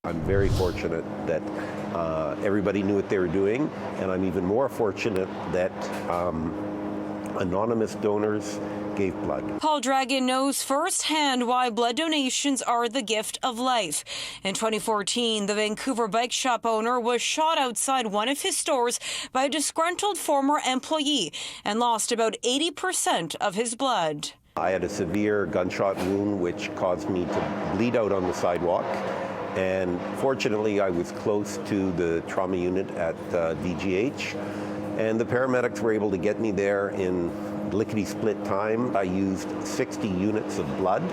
I'm very fortunate that everybody knew what they were doing, and I'm even more fortunate that anonymous donors gave blood. Paul Dragon knows firsthand why blood donations are the gift of life. In 2014, the Vancouver bike shop owner was shot outside one of his stores by a disgruntled former employee and lost about 80% of his blood. I had a severe gunshot wound which caused me to bleed out on the sidewalk. And fortunately, I was close to the trauma unit at VGH, and the paramedics were able to get me there in lickety-split time. I used 60 units of blood,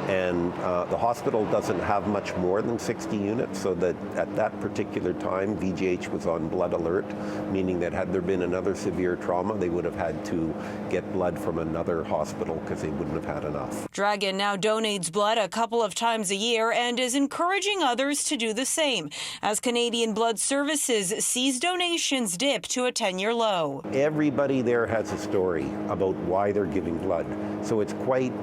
and the hospital doesn't have much more than 60 units, so that at that particular time, VGH was on blood alert, meaning that had there been another severe trauma, they would have had to get blood from another hospital because they wouldn't have had enough. Dragon now donates blood a couple of times a year and is encouraging others to do the same, as Canadian Blood Services sees donations dip to a 10-year low. Everybody there has a story about why they're giving blood, so it's quite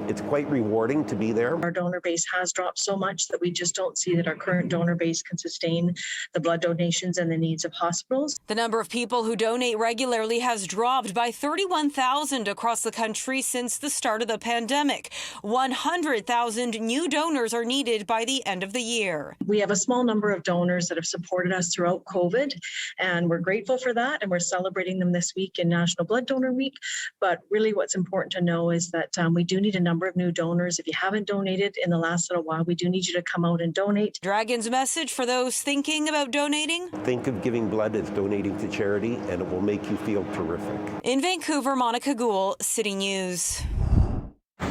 rewarding to be there. Our donor base has dropped so much that we just don't see that our current donor base can sustain the blood donations and the needs of hospitals. The number of people who donate regularly has dropped by 31,000 across the country since the start of the pandemic. 100,000 new donors are needed by the end of the year. We have a small number of donors that have supported us throughout COVID, and we're grateful for that, and we're celebrating them this week in National Blood Donor Week. But really what's important to know is that we do need a number of new donors. If you haven't donated in the last little while, we do need you to come out and donate. Dragon's message for those thinking about donating? Think of giving blood as donating to charity, and it will make you feel terrific. In Vancouver, Monica Gould, City News.